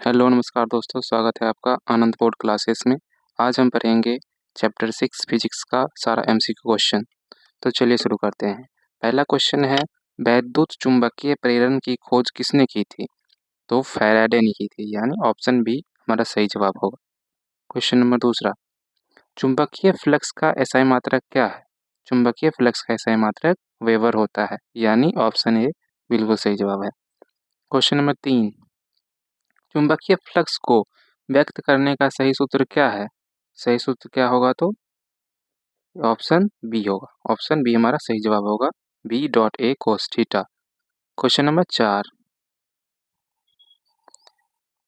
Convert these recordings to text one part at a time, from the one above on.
Hello नमस्कार दोस्तों, स्वागत है आपका आनंद बोर्ड क्लासेस में। आज हम पढ़ेंगे चैप्टर 6 फिजिक्स का सारा एमसीक्यू क्वेश्चन। तो चलिए शुरू करते हैं। पहला क्वेश्चन है, वैद्युत चुंबकीय प्रेरण की खोज किसने की थी? तो फैराडे ने की थी, यानी ऑप्शन बी हमारा सही जवाब होगा। क्वेश्चन नंबर दूसरा, चुंबकीय फ्लक्स का एसआई मात्रक क्या है? चुंबकीय फ्लक्स का एसआई मात्रक वेबर होता है, यानी ऑप्शन ए बिल्कुल सही जवाब है। क्वेश्चन नंबर 3, चुंबकीय फ्लक्स को व्यक्त करने का सही सूत्र क्या है? सही सूत्र क्या होगा? तो ऑप्शन बी होगा। ऑप्शन बी हमारा सही जवाब होगा, B dot A cos theta. Question number 4,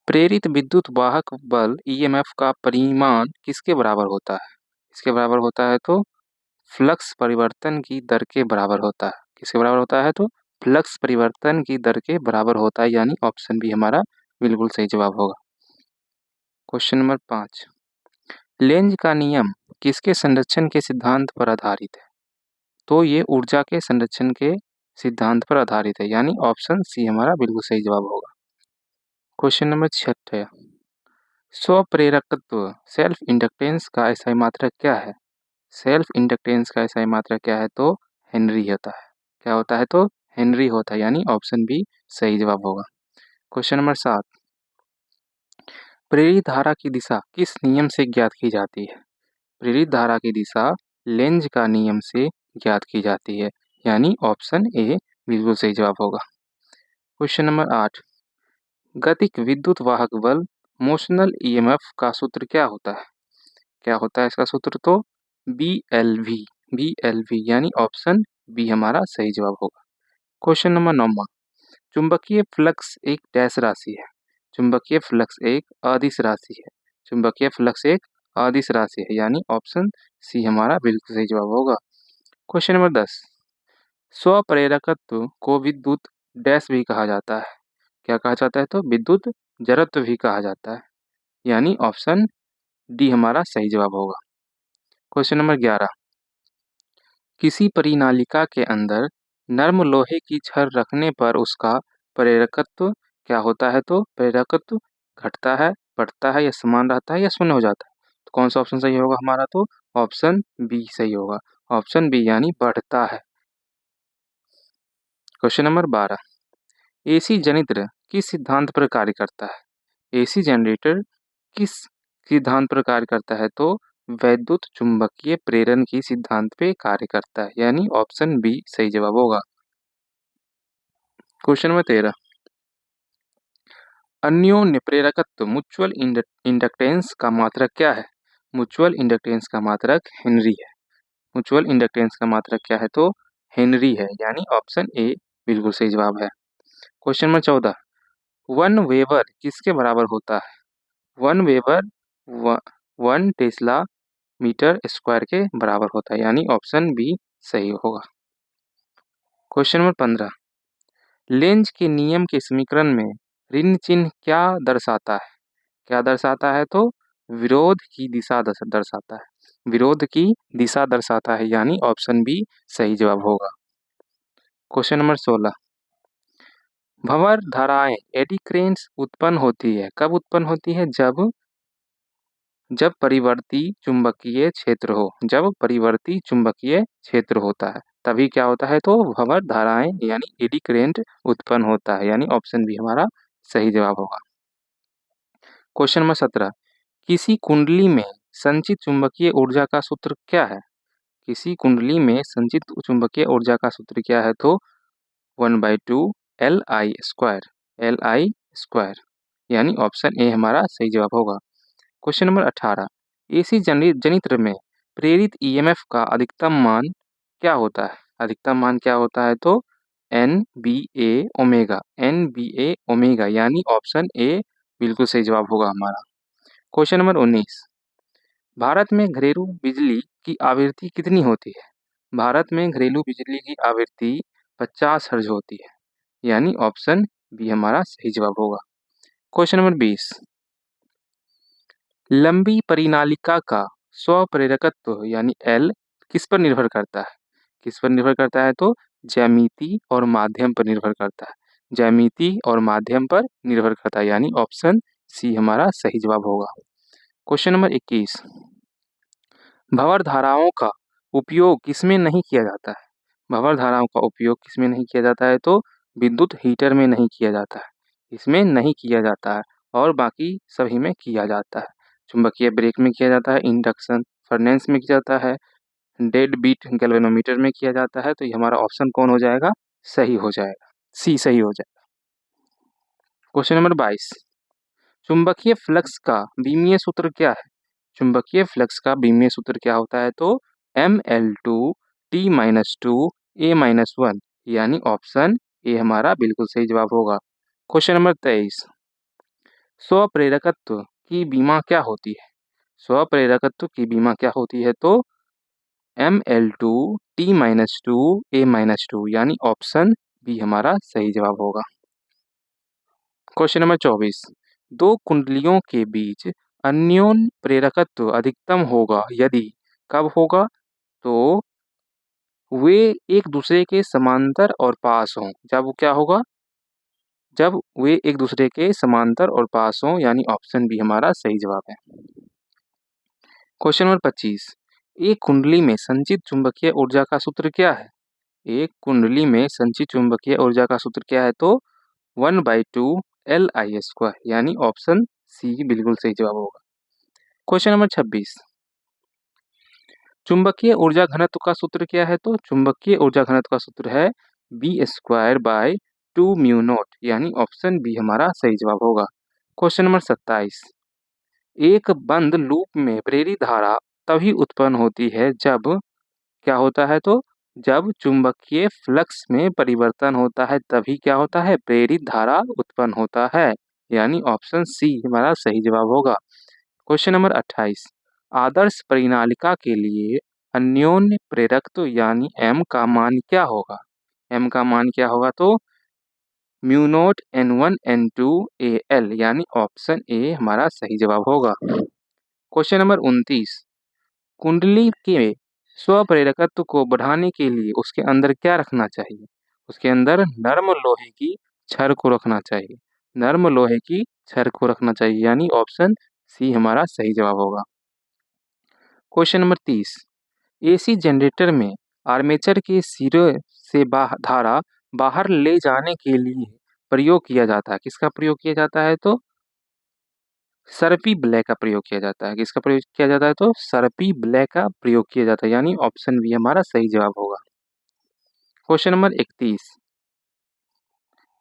प्रेरित विद्युत वाहक बल ईएमएफ का परिमाण किसके बराबर होता है? इसके बराबर होता है तो फ्लक्स परिवर्तन की दर के बराबर होता है। किसके बराबर होता है? तो फ्लक्स परिवर्तन की दर के बराबर होता है, यानी ऑप्शन बी हमारा बिल्कुल सही जवाब होगा। क्वेश्चन नंबर 5, लेंज का नियम किसके संरक्षण के सिद्धांत पर आधारित है? तो ये ऊर्जा के संरक्षण के सिद्धांत पर आधारित है, यानी ऑप्शन सी हमारा बिल्कुल सही जवाब होगा। क्वेश्चन नंबर 6, स्वप्रेरकत्व सेल्फ इंडक्टेंस का एसआई मात्रक क्या है? सेल्फ इंडक्टेंस का एसआई मात्रक क्या है? तो हेनरी होता है। क्या होता है? तो हेनरी होता है, यानी ऑप्शन बी सही जवाब होगा। क्वेश्चन नंबर 7, प्रेरित धारा की दिशा किस नियम से ज्ञात की जाती है? प्रेरित धारा की दिशा लेंज का नियम से ज्ञात की जाती है, यानी ऑप्शन ए बिल्कुल सही जवाब होगा। क्वेश्चन नंबर 8, गतिक विद्युत वाहक बल मोशनल ईएमएफ का सूत्र क्या होता है? क्या होता है इसका सूत्र? तो बी एल वी, यानी ऑप्शन बी हमारा सही जवाब होगा। क्वेश्चन नंबर 9, चुंबकीय फ्लक्स एक डैश राशि है। चुंबकीय फ्लक्स एक अदिश राशि है। चुंबकीय फ्लक्स एक अदिश राशि है, यानी ऑप्शन सी हमारा बिल्कुल सही जवाब होगा। क्वेश्चन नंबर 10, स्वप्रेरकत्व को विद्युत डैश भी कहा जाता है। क्या कहा जाता है? तो विद्युत जड़त्व भी कहा जाता है, यानी ऑप्शन डी हमारा सही जवाब होगा। क्वेश्चन नंबर 11, किसी परिनालिका के अंदर नर्म लोहे की छड़ रखने पर उसका प्रेरकत्व क्या होता है? तो प्रेरकत्व घटता है, बढ़ता है, या समान रहता है, या शून्य हो जाता है? तो कौन सा ऑप्शन सही होगा हमारा? तो ऑप्शन बी सही होगा। ऑप्शन बी यानी बढ़ता है। क्वेश्चन नंबर 12, एसी जनित्र किस सिद्धांत पर कार्य करता है? एसी जनरेटर किस सिद्धांत पर कार्य करता है? तो वैद्युत चुंबकीय प्रेरण की सिद्धांत पे कार्य करता है, यानी ऑप्शन बी सही जवाब होगा। क्वेश्चन नंबर 13, अन्योन्य प्रेरकत्व म्यूचुअल इंडक्टेंस का मात्रक क्या है? म्यूचुअल इंडक्टेंस का मात्रक हेनरी है। म्यूचुअल इंडक्टेंस का मात्रक क्या है? तो हेनरी है, यानी ऑप्शन ए बिल्कुल सही जवाब है। क्वेश्चन नंबर 14, 1 वेबर किसके बराबर होता है? 1 वेबर 1 टेस्ला मीटर स्क्वायर के बराबर होता है, यानी ऑप्शन बी सही होगा। क्वेश्चन नंबर 15, लेंज के नियम के समीकरण में ऋण चिन्ह क्या दर्शाता है? क्या दर्शाता है? तो विरोध की दिशा दर्शाता है। विरोध की दिशा दर्शाता है, यानी ऑप्शन बी सही जवाब होगा। क्वेश्चन नंबर 16, भंवर धाराएं एडी करेंट्स उत्पन्न होती है। कब उत्पन्न होती है? जब परिवर्ती चुंबकीय क्षेत्र हो। जब परिवर्ती चुंबकीय क्षेत्र होता है तभी क्या होता है? तो भंवर धाराएं यानी एडी करेंट उत्पन्न होता है, यानी ऑप्शन बी हमारा सही जवाब होगा। क्वेश्चन नंबर 17, किसी कुंडली में संचित चुंबकीय ऊर्जा का सूत्र क्या है? किसी कुंडली में संचित चुंबकीय ऊर्जा का सूत्र क्या है? तो 1/2 Li² यानी ऑप्शन ए हमारा सही जवाब होगा। क्वेश्चन नंबर 18, एसी जनित्र में प्रेरित ईएमएफ का अधिकतम मान क्या होता है? अधिकतम मान क्या होता है? तो NBA ओमेगा, यानी ऑप्शन ए बिल्कुल सही जवाब होगा हमारा। क्वेश्चन नंबर 19, भारत में घरेलू बिजली की आवृत्ति कितनी होती है? भारत में घरेलू बिजली की आवृत्ति 50 हर्ट्ज होती है, यानी ऑप्शन बी हमारा सही जवाब होगा। क्वेश्चन नंबर 20, लंबी परिनालिका का स्वप्रेरकत्व यानी एल किस पर निर्भर करता है? किस पर निर्भर करता है? तो ज्यामिति और माध्यम पर निर्भर करता है। ज्यामिति और माध्यम पर निर्भर करता है, यानी ऑप्शन सी हमारा सही जवाब होगा। क्वेश्चन नंबर 21, भंवर धाराओं का उपयोग किसमें नहीं किया जाता है? भंवर धाराओं का उपयोग किसमें नहीं किया जाता है? तो विद्युत हीटर में नहीं किया जाता है, इसमें नहीं किया जाता है, और बाकी सभी में किया जाता है। चुंबकीय ब्रेक में किया जाता है, इंडक्शन फर्नेस में किया जाता है, डेड बीट गैल्वेनोमीटर में किया जाता है। तो ये हमारा ऑप्शन कौन हो जाएगा? सही हो जाएगा, सी सही हो जाएगा। क्वेश्चन नंबर 22, चुंबकीय फ्लक्स का बीमीय सूत्र क्या है? चुंबकीय फ्लक्स का बीमीय सूत्र क्या होता है? तो Ml2T-2A-1, यानी ऑप्शन ए हमारा बिल्कुल सही जवाब होगा। क्वेश्चन नंबर 23, स्वप्रेरकत्व की बीमा क्या होती है? स्वप्रेरकत्व की बीमा क्या होती है? तो Ml2T-2A-2, यानी ऑप्शन बी हमारा सही जवाब होगा। क्वेश्चन नंबर 24, दो कुंडलियों के बीच अन्योन्य प्रेरकत्व अधिकतम होगा यदि, कब होगा? तो वे एक दूसरे के समांतर और पास हों। जब क्या होगा? जब वे एक दूसरे के समांतर और पास हों, यानी ऑप्शन बी हमारा सही जवाब है। क्वेश्चन नंबर 25, एक कुंडली में संचित चुंबकीय ऊर्जा का सूत्र क्या है? एक कुंडली में संचित चुंबकीय ऊर्जा का सूत्र क्या है? तो 1/2 LI², यानी ऑप्शन सी बिल्कुल सही जवाब होगा। क्वेश्चन नंबर 26, चुंबकीय ऊर्जा घनत्व का सूत्र क्या है? तो चुंबकीय ऊर्जा घनत्व का सूत्र है B²/2μ0, यानी ऑप्शन बी हमारा सही जवाब होगा। क्वेश्चन नंबर 27, एक बंद लूप में प्रेरित धारा तभी उत्पन्न होती है जब, क्या होता है? तो जब चुंबकीय फ्लक्स में परिवर्तन होता है, तभी क्या होता है? प्रेरित धारा उत्पन्न होता है, यानी ऑप्शन सी हमारा सही जवाब होगा। क्वेश्चन नंबर 28, आदर्श परिनालिका के लिए अन्योन्य प्रेरकत्व यानी M का मान क्या होगा? M का मान क्या होगा? तो μ0 N1 N2 AL, यानी ऑप्शन ए हमारा सही जवाब होगा। क्वेश्चन नंबर 29, कुंडली के स्वप्रेरकत्व को बढ़ाने के लिए उसके अंदर क्या रखना चाहिए? उसके अंदर नर्म लोहे की छड़ को रखना चाहिए, नर्म लोहे की छड़ को रखना चाहिए, यानी ऑप्शन सी हमारा सही जवाब होगा। क्वेश्चन नंबर 30, एसी जनरेटर में आर्मेचर के सिरे से धारा बाहर ले जाने के लिए प्रयोग किया जाता है, किसका प्रयोग किया जाता है? तो सर्पी ब्लैक का प्रयोग किया जाता है। किसका प्रयोग किया जाता है? तो सर्पी ब्लैक का प्रयोग किया जाता है, यानी ऑप्शन बी हमारा सही जवाब होगा। क्वेश्चन नंबर 31,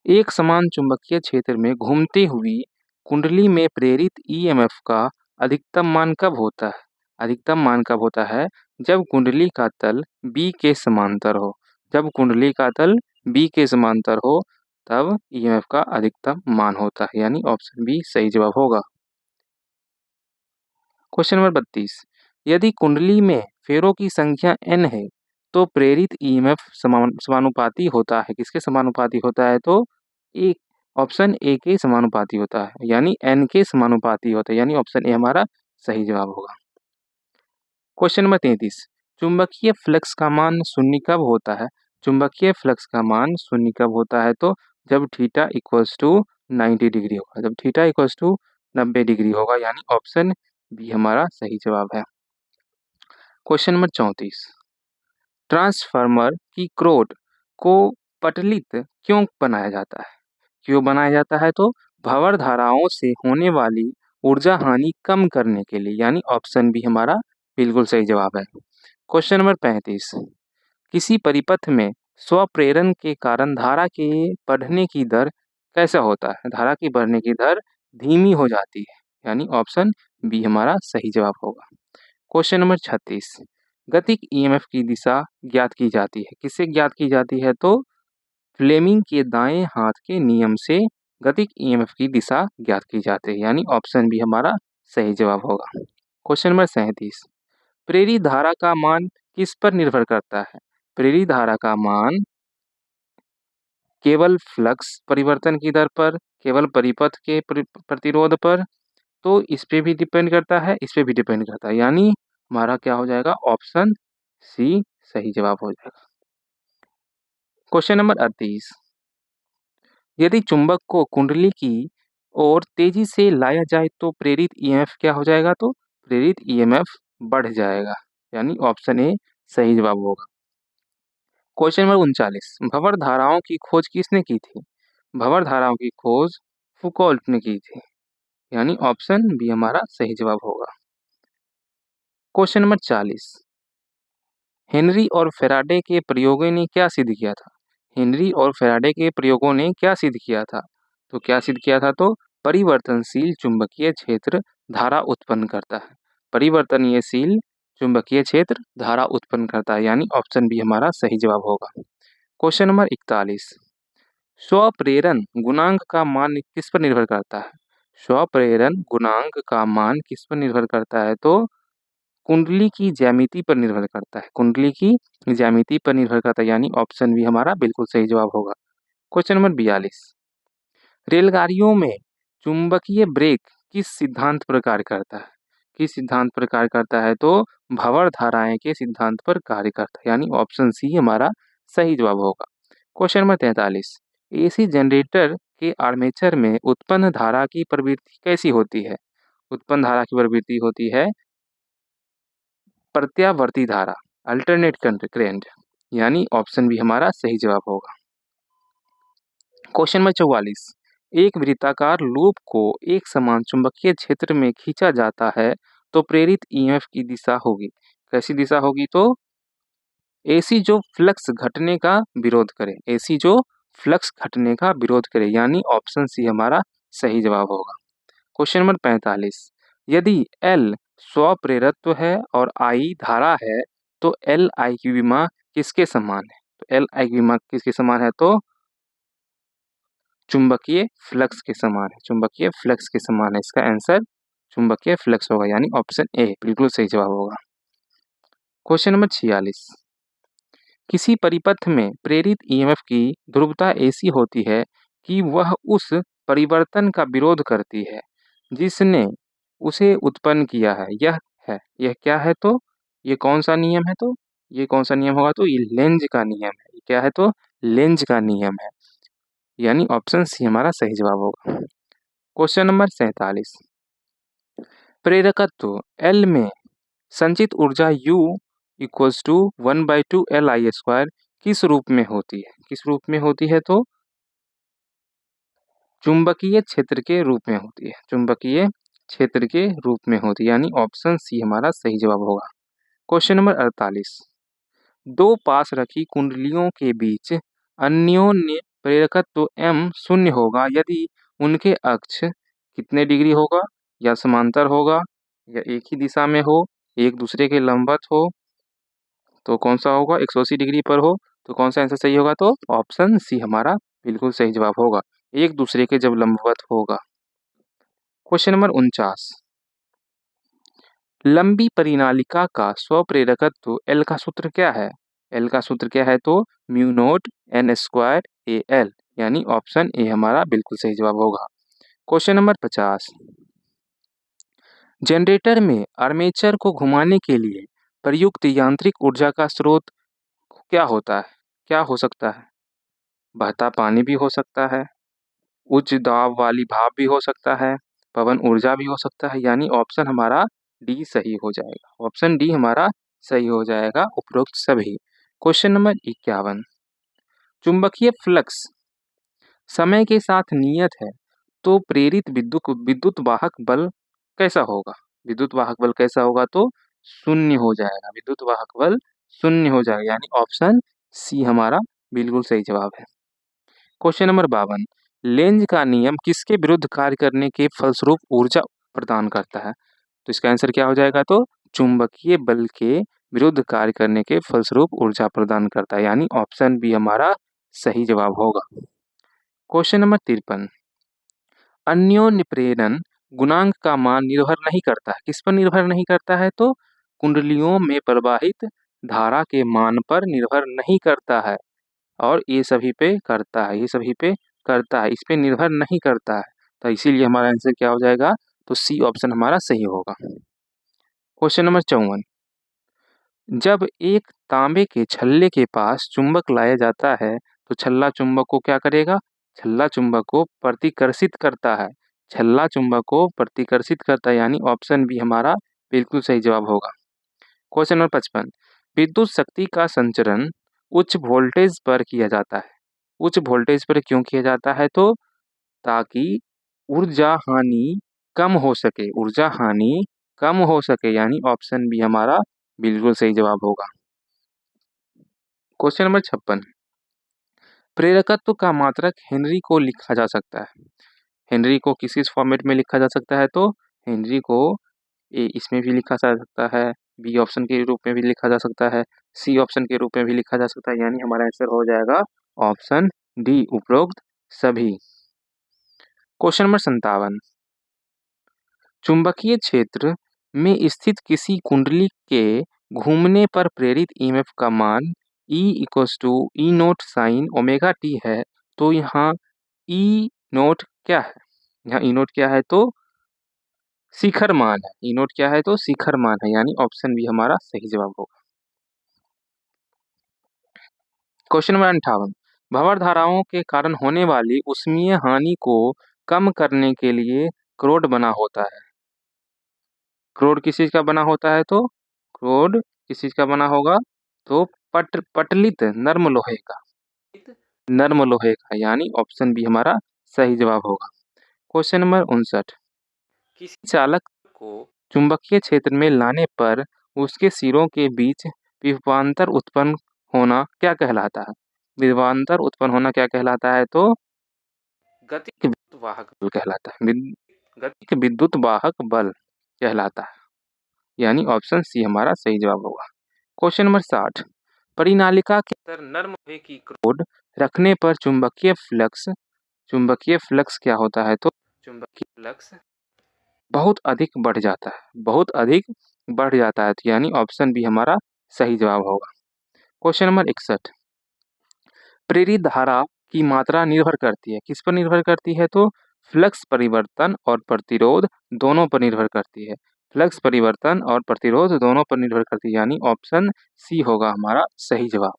एक समान चुंबकीय क्षेत्र में घूमती हुई कुंडली में प्रेरित ईएमएफ का अधिकतम मान कब होता है? अधिकतम मान कब होता है? जब कुंडली का तल बी के समांतर हो। जब कुंडली का तल बी के समांतर हो, तब ईएमएफ का अधिकतम मान होता है, यानी ऑप्शन बी सही जवाब होगा। क्वेश्चन नंबर 32, यदि कुंडली में फेरों की संख्या n है तो प्रेरित ईएमएफ समानुपाती होता है, किसके समानुपाती होता है? तो एक ऑप्शन ए के समानुपाती होता है, यानी n के समानुपाती होता है, यानी ऑप्शन ए हमारा सही जवाब होगा। क्वेश्चन नंबर 33, चुंबकीय फ्लक्स का मान शून्य कब होता है? चुंबकीय फ्लक्स का मान शून्य कब होता है? तो जब थीटा इक्वल्स टू 90 डिग्री होगा, जब थीटा इक्वल्स टू 90 डिग्री होगा, यानी ऑप्शन बी हमारा सही जवाब है। क्वेश्चन नंबर 34, ट्रांसफार्मर की क्रोड को पटलित क्यों बनाया जाता है? क्यों बनाया जाता है? तो भंवर धाराओं से होने वाली ऊर्जा हानि कम करने के लिए, यानी ऑप्शन बी हमारा बिल्कुल सही जवाब है। क्वेश्चन नंबर 35, किसी परिपथ में स्वप्रेरण के कारण धारा के बढ़ने की दर कैसा होता है? धारा की बढ़ने की दर धीमी हो जाती है, यानी ऑप्शन बी हमारा सही जवाब होगा। क्वेश्चन नंबर 36, गतिक ईएमएफ की दिशा ज्ञात की जाती है, किससे ज्ञात की जाती है? तो फ्लेमिंग के दाएं हाथ के नियम से गतिक ईएमएफ की दिशा ज्ञात की जाती है, यानी ऑप्शन बी हमारा सही जवाब होगा। क्वेश्चन नंबर 37, प्रेरित धारा का मान किस पर निर्भर करता है? प्रेरित धारा का मान केवल फ्लक्स परिवर्तन की दर पर, केवल परिपथ के प्रतिरोध पर, तो इस पे भी डिपेंड करता है, इस पे भी डिपेंड करता है, यानी हमारा क्या हो जाएगा? ऑप्शन सी सही जवाब हो जाएगा। क्वेश्चन नंबर 38, यदि चुंबक को कुंडली की और तेजी से लाया जाए तो प्रेरित ईएमएफ क्या हो जाएगा? तो प्रेरित ईएमएफ बढ़ जाएगा, यानी ऑप्शन ए सही जवाब होगा। क्वेश्चन नंबर 39, भंवर धाराओं की खोज किसने की थी? भंवर धाराओं की खोज फुकॉल्ट ने की थी, यानी ऑप्शन बी हमारा सही जवाब होगा। क्वेश्चन नंबर 40, हेनरी और फैराडे के प्रयोगों ने क्या सिद्ध किया था? हेनरी और फैराडे के प्रयोगों ने क्या सिद्ध किया था? तो क्या सिद्ध किया था? तो परिवर्तनशील चुंबकीय क्षेत्र धारा उत्पन्न करता है। परिवर्तनशील चुंबकीय क्षेत्र धारा उत्पन्न करता है, यानी ऑप्शन बी हमारा सही जवाब होगा। क्वेश्चन नंबर 41, स्वप्रेरण गुणांक का मान किस पर निर्भर करता है? स्वप्रेरण गुणांक का मान किस पर निर्भर करता है? तो कुंडली की ज्यामिति पर निर्भर करता है। कुंडली की ज्यामिति पर निर्भर करता है, यानी ऑप्शन बी हमारा बिल्कुल सही जवाब होगा। क्वेश्चन नंबर 42, रेलगाड़ियों में चुंबकीय ब्रेक किस सिद्धांत पर कार्य करता है? किस सिद्धांत पर कार्य करता है? तो भंवर धाराएं के सिद्धांत पर कार्य करता है, यानी ऑप्शन सी हमारा सही जवाब होगा। क्वेश्चन नंबर 43, एसी जनरेटर के आर्मेचर में उत्पन्न धारा की प्रवृत्ति कैसी होती है? उत्पन्न धारा की प्रवृत्ति होती है प्रत्यावर्ती धारा, अल्टरनेट करंट, यानी ऑप्शन बी हमारा सही जवाब होगा। क्वेश्चन नंबर 44, एक वृत्ताकार लूप को एक समान चुंबकीय क्षेत्र में खींचा जाता है तो प्रेरित ईएमएफ की दिशा होगी, कैसी दिशा होगी? तो एसी जो फ्लक्स घटने का विरोध करे, एसी जो फ्लक्स घटने का विरोध करे, यानी ऑप्शन सी हमारा सही जवाब होगा। क्वेश्चन नंबर 45, यदि L स्वप्रेरत्व है और I धारा है तो L I की विमा किसके समान है? तो L I की विमा किसके समान है? तो चुंबकीय फ्लक्स के समान है, चुंबकीय फ्लक्स के समान है। इसका आंसर चुंबकीय फ्लक्स होगा, यानी ऑप्शन ए बिल्कुल सही जवाब होगा। क्वेश्चन नंबर 46, किसी परिपथ में प्रेरित ईएमएफ की ध्रुवता ऐसी होती है कि वह उस परिवर्तन का विरोध करती है जिसने उसे उत्पन्न किया है। यह क्या है? तो ये कौन सा नियम है? तो ये कौन सा नियम होगा? तो ये लेंज का नियम है। ये क्या है? तो लेंज का नियम है, यानी ऑप्शन सी हमारा सही जवाब होगा। क्वेश्चन नंबर 47, प्रेरकत्व L में संचित ऊर्जा U इक्वल्स टू 1/2 LI² किस रूप में होती है? किस रूप में होती है? तो चुंबकीय क्षेत्र के रूप में होती है, चुंबकीय क्षेत्र के रूप में होती है, यानी ऑप्शन सी हमारा सही जवाब होगा। क्वेश्चन नंबर 48, दो पास रखी कुंडलियों के बीच अन्योन्य प्रेरकत्व M शून्य होगा यदि उनके अक्ष कितने डिग्री होगा? या समांतर होगा, या एक ही दिशा में हो, एक दूसरे के लंबवत हो, तो कौन सा होगा? 180 डिग्री पर हो, तो कौन सा आंसर सही होगा? तो ऑप्शन सी हमारा बिल्कुल सही जवाब होगा, एक दूसरे के जब लंबवत होगा। क्वेश्चन नंबर 49, लंबी परिनालिका का स्वप्रेरकत्व L का सूत्र क्या है? L का सूत्र क्या है? तो म्यू नॉट N² AL, यानी ऑप्शन ए हमारा बिल्कुल सही जवाब होगा। क्वेश्चन नंबर 50, जनरेटर में आर्मेचर को घुमाने के लिए प्रयुक्त यांत्रिक ऊर्जा का स्रोत क्या होता है? क्या हो सकता है? बहता पानी भी हो सकता है, उच्च दाब वाली भाप भी हो सकता है, पवन ऊर्जा भी हो सकता है, यानी ऑप्शन हमारा डी सही हो जाएगा। ऑप्शन डी हमारा सही हो जाएगा उपरोक्त सभी। क्वेश्चन नंबर 51, चुंबकीय फ्लक्स समय के साथ नियत है तो प्रेरित विद्युत वाहक बल कैसा होगा? विद्युत वाहक बल कैसा होगा? तो शून्य हो जाएगा, विद्युत वाहक बल शून्य हो जाएगा, यानी ऑप्शन सी हमारा बिल्कुल सही जवाब है। क्वेश्चन नंबर 52, लेंज का नियम किसके विरुद्ध कार्य करने के फलस्वरूप ऊर्जा प्रदान करता है? तो इसका आंसर क्या हो जाएगा? तो चुंबकीय बल के विरुद्ध कार्य करने के फलस्वरूप ऊर्जा प्रदान करता है, यानी ऑप्शन बी हमारा सही जवाब होगा। क्वेश्चन नंबर 53, अन्योन्य प्रेरण गुणांक का मान निर्भर नहीं करता है, किस पर निर्भर नहीं करता है? तो कुंडलियों में प्रवाहित धारा के मान पर निर्भर नहीं करता है, और ये सभी पे करता है, ये सभी पे करता है, इस पे निर्भर नहीं करता है, तो इसीलिए हमारा आंसर क्या हो जाएगा? तो सी ऑप्शन हमारा सही होगा। क्वेश्चन नंबर 54, जब एक तांबे के छल्ले के पास चुंबक लाया जाता है तो छल्ला चुंबक को क्या करेगा? छल्ला चुंबक को प्रतिकर्षित करता है। छल्ला चुंबक को प्रतिकर्षित करता है, यानी ऑप्शन बी हमारा बिल्कुल सही जवाब होगा। क्वेश्चन नंबर 55, विद्युत शक्ति का संचरण उच्च वोल्टेज पर किया जाता है। उच्च वोल्टेज पर क्यों किया जाता है? तो ताकि ऊर्जा हानि कम हो सके, ऊर्जा हानि कम हो सके, यानी ऑप्शन बी हमारा बिल्कुल सही जवाब होगा। क्वेश्चन नंबर 56, प्रेरकत्व का मात्रक हेनरी को लिखा जा सकता है। हेनरी को किस किस फॉर्मेट में लिखा जा सकता है? तो हेनरी को इसमें भी लिखा जा सकता है, बी ऑप्शन के रूप में भी लिखा जा सकता है, सी ऑप्शन के रूप में भी लिखा जा सकता है, यानी हमारा आंसर हो जाएगा ऑप्शन डी, उपरोक्त सभी। क्वेश्चन नंबर 57, चुंबकीय क्षेत्र में स्थित किसी कुंडली के घूमने पर प्रेरित ईएमएफ का मान E = E note sine omega T है। तो यहाँ E नोट क्या है? यहाँ E नोट क्या है? तो शिखर मान है। E नोट क्या है? तो शिखर मान है, यानी ऑप्शन बी हमारा सही जवाब होगा। क्वेश्चन नंबर 58, भंवर धाराओं के कारण होने वाली ऊष्मीय हानि को कम करने के लिए क्रोड बना होता है। क्रोड किस चीज का बना होता है? तो क्रोड किस चीज का बना होगा? तो पटलित नर्म लोहे का, नर्म लोहे का, यानी ऑप्शन बी हमारा सही जवाब होगा। क्वेश्चन नंबर 59, किसी चालक को चुंबकीय क्षेत्र में लाने पर उसके सिरों के बीच विभवांतर उत्पन्न होना क्या कहलाता है? विभवांतर उत्पन्न होना क्या कहलाता है? तो गतिक विद्युत वाहक बल कहलाता है। गतिक विद्युत वाहक बल कहलाता है, यानी ऑप्शन सी हमारा सही जवाब होगा। क्वेश्चन नंबर 60, परिनालिका के अंदर नर्म लोहे की क्रोड रखने पर चुंबकीय फ्लक्स क्या होता है? तो चुंबकीय फ्लक्स बहुत अधिक बढ़ जाता है, बहुत अधिक बढ़ जाता है, तो यानी ऑप्शन बी हमारा सही जवाब होगा। क्वेश्चन नंबर 61, प्रेरित धारा की मात्रा निर्भर करती है, किस पर निर्भर करती है? तो फ्लक्स परिवर्तन और प्रतिरोध दोनों पर निर्भर करती है। फ्लक्स परिवर्तन और प्रतिरोध दोनों पर निर्भर करती है, यानी ऑप्शन सी होगा हमारा सही जवाब।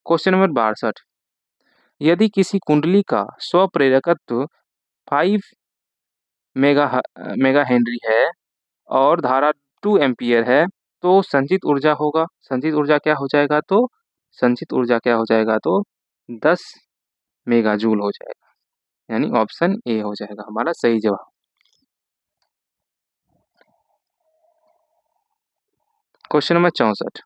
क्वेश्चन नंबर 62, यदि किसी कुंडली का स्वप्रेरकत्व 5 मेगा हेनरी है और धारा 2 एम्पीयर है, तो संचित ऊर्जा होगा, संचित ऊर्जा क्या हो जाएगा? तो संचित ऊर्जा क्या हो जाएगा? तो 10 मेगा जूल हो जाएगा, यानी ऑप्शन ए हो जाएगा हमारा सही जवाब। क्वेश्चन नंबर 64,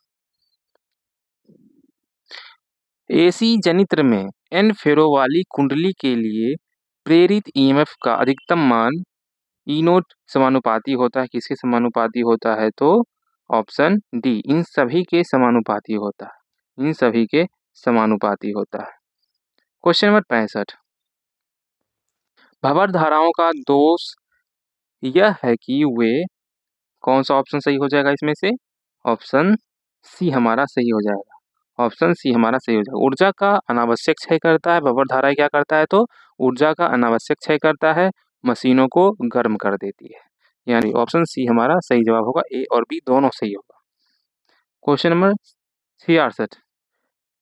एसी जनित्र में एन फेरो वाली कुंडली के लिए प्रेरित ईएमएफ का अधिकतम मान ई नोट समानुपाती होता है, किसके समानुपाती होता है? तो ऑप्शन डी, इन सभी के समानुपाती होता है, इन सभी के समानुपाती होता है। क्वेश्चन नंबर 65, भंवर धाराओं का दोष यह है कि वे, कौन सा ऑप्शन सही हो जाएगा इसमें से? ऑप्शन सी हमारा सही हो जाएगा, ऑप्शन सी हमारा सही हो जाएगा। ऊर्जा का अनावश्यक क्षय करता है, भंवर धारा क्या करता है? तो ऊर्जा का अनावश्यक क्षय करता है, मशीनों को गर्म कर देती है, यानी ऑप्शन सी हमारा सही जवाब होगा। ए और बी दोनों सही होगा। क्वेश्चन नंबर 66,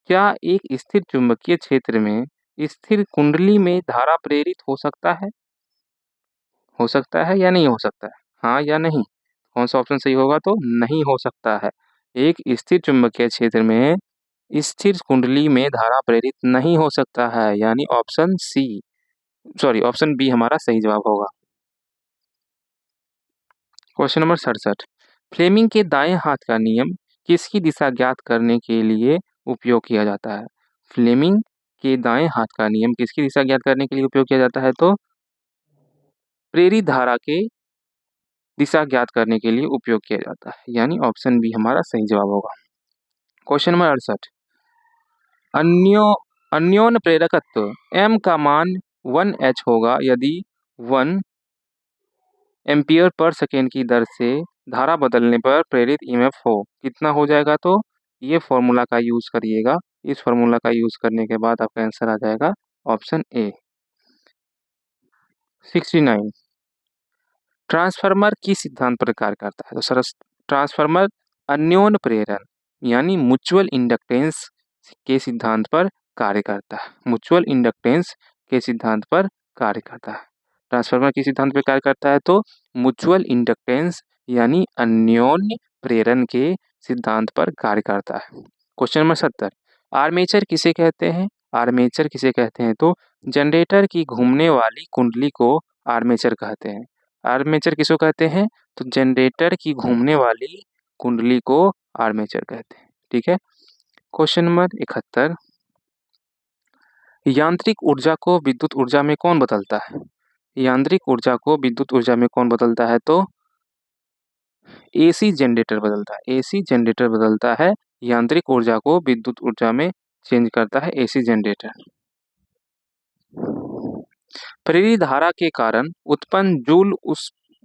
क्या एक स्थिर चुंबकीय क्षेत्र में स्थिर कुंडली में धारा प्रेरित हो सकता है? हो सकता है या नहीं हो सकता है? हाँ या नहीं? कौन सा ऑप्शन सही होगा? तो नहीं हो सकता है। एक स्थिर चुंबकीय क्षेत्र में स्थिर कुंडली में धारा प्रेरित नहीं हो सकता है, यानी ऑप्शन बी हमारा सही जवाब होगा। क्वेश्चन नंबर 67, फ्लेमिंग के दाएं हाथ का नियम किसकी दिशा ज्ञात करने के लिए उपयोग किया जाता है? फ्लेमिंग के दाएं हाथ का नियम किसकी दिशा ज्ञात करने के लिए उपयोग किया जाता है? तो प्रेरित धारा के दिशा ज्ञात करने के लिए उपयोग किया जाता है, यानी ऑप्शन बी हमारा सही जवाब होगा। क्वेश्चन नंबर 68, अन्योन्य प्रेरकत्व m का मान 1h होगा यदि 1 एम्पीयर पर सेकेंड की दर से धारा बदलने पर प्रेरित ईएमएफ हो, कितना हो जाएगा? तो ये फॉर्मूला का यूज करिएगा, इस फॉर्मूला का यूज करने के बाद आपका आंसर आ जाएगा ऑप्शन ए। 69, ट्रांसफार्मर किस सिद्धांत पर कार्य करता है? तो सर, ट्रांसफार्मर अन्योन्य प्रेरण यानी म्यूचुअल इंडक्टेंस के सिद्धांत पर कार्य करता है, म्यूचुअल इंडक्टेंस के सिद्धांत पर कार्य करता है। ट्रांसफार्मर किस सिद्धांत पे कार्य करता है? तो म्यूचुअल इंडक्टेंस यानी अन्योन्य प्रेरण के सिद्धांत पर कार्य करता है। क्वेश्चन नंबर 70, आर्मेचर किसे कहते हैं? आर्मेचर किसे कहते हैं? तो जनरेटर की घूमने वाली कुंडली को आर्मेचर कहते हैं। आर्मेचर किसको कहते हैं? तो जनरेटर की घूमने वाली कुंडली को आर्मेचर कहते हैं। ठीक है। क्वेश्चन नंबर 71, यांत्रिक ऊर्जा को विद्युत ऊर्जा में कौन बदलता है? यांत्रिक ऊर्जा को विद्युत ऊर्जा में कौन बदलता है? तो एसी जनरेटर बदलता है। एसी जनरेटर बदलता है। यांत्रिक ऊर्जा को विद्युत ऊर्जा में चेंज करता है एसी जनरेटर। प्रेरित धारा के कारण उत्पन्न जूल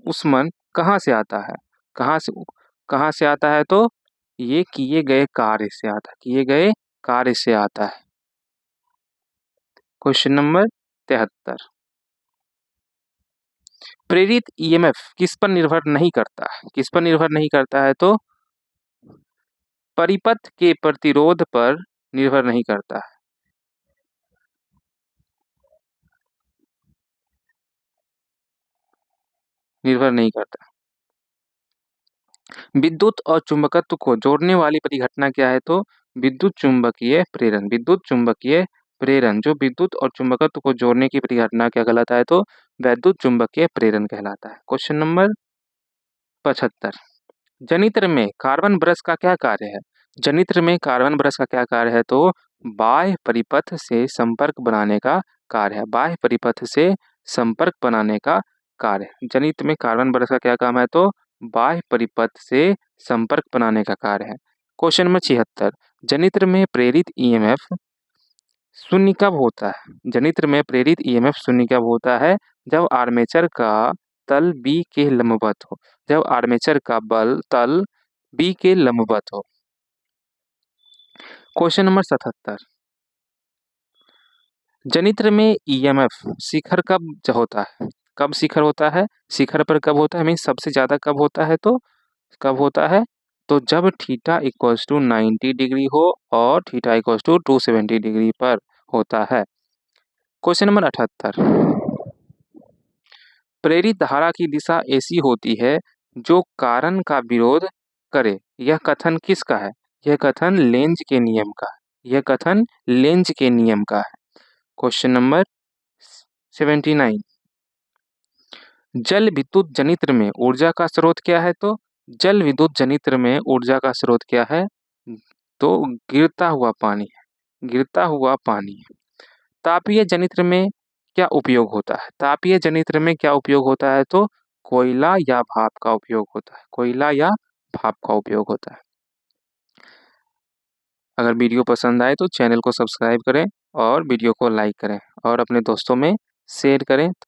ऊष्मन कहाँ से आता है? कहाँ से आता है? तो ये किए गए कार्य से आता है। किए गए कार्य से आता है। क्वेश्चन नंबर 73, प्रेरित ईएमएफ किस पर निर्भर नहीं करता है? किस पर निर्भर नहीं करता है? तो परिपथ के प्रतिरोध पर निर्भर नहीं करता है। निर्भर नहीं करता। विद्युत और चुंबकत्व को जोड़ने वाली परिघटना क्या है? तो विद्युत चुंबकीय प्रेरण। विद्युत चुंबकीय प्रेरण जो विद्युत और चुंबकत्व को जोड़ने की परिघटना क्या कहलाता है? तो वैद्युत चुंबकीय प्रेरण कहलाता है। क्वेश्चन नंबर 75, जनित्र में कार्बन ब्रश का क्या कार्य है? जनित्र में कार्बन ब्रश का क्या कार्य है? तो बाह्य परिपथ से संपर्क बनाने का कार्य है। बाह्य परिपथ से संपर्क बनाने का कार्य। जनित्र में कार्बन ब्रश का क्या काम है? तो बाह्य परिपथ से संपर्क बनाने का कार्य है। क्वेश्चन नंबर 76, जनित्र में प्रेरित ईएमएफ शून्य कब होता है? जनित्र में प्रेरित ईएमएफ शून्य कब होता है? जब आर्मेचर का तल बी के लंबवत हो। जब आर्मेचर का बल तल बी के लंबवत हो। क्वेश्चन नंबर 77, जनित्र में ईएमएफ शिखर कब होता है? कब शिखर होता है? शिखर पर कब होता है? मीन्स सबसे ज्यादा कब होता है? तो कब होता है? तो जब थीटा इक्वल्स टू 90 डिग्री हो और थीटा इक्वल्स टू 270 डिग्री पर होता है। क्वेश्चन नंबर 78, प्रेरित धारा की दिशा ऐसी होती है जो कारण का विरोध करे। यह कथन किसका है? यह कथन लेंज के नियम का है। यह कथन लेंज के नियम का है। क्वेश्चन नंबर 79, जल विद्युत जनित्र में ऊर्जा का स्रोत क्या है? तो जल विद्युत जनित्र में ऊर्जा का स्रोत क्या है? तो गिरता हुआ पानी है। गिरता हुआ पानी है। तापीय जनित्र में क्या उपयोग होता है? तापीय जनित्र में क्या उपयोग होता है? तो कोयला या भाप का उपयोग होता है। कोयला या भाप का उपयोग होता है। अगर वीडियो पसंद आए तो चैनल को सब्सक्राइब करें और वीडियो को लाइक करें और अपने दोस्तों में शेयर करें।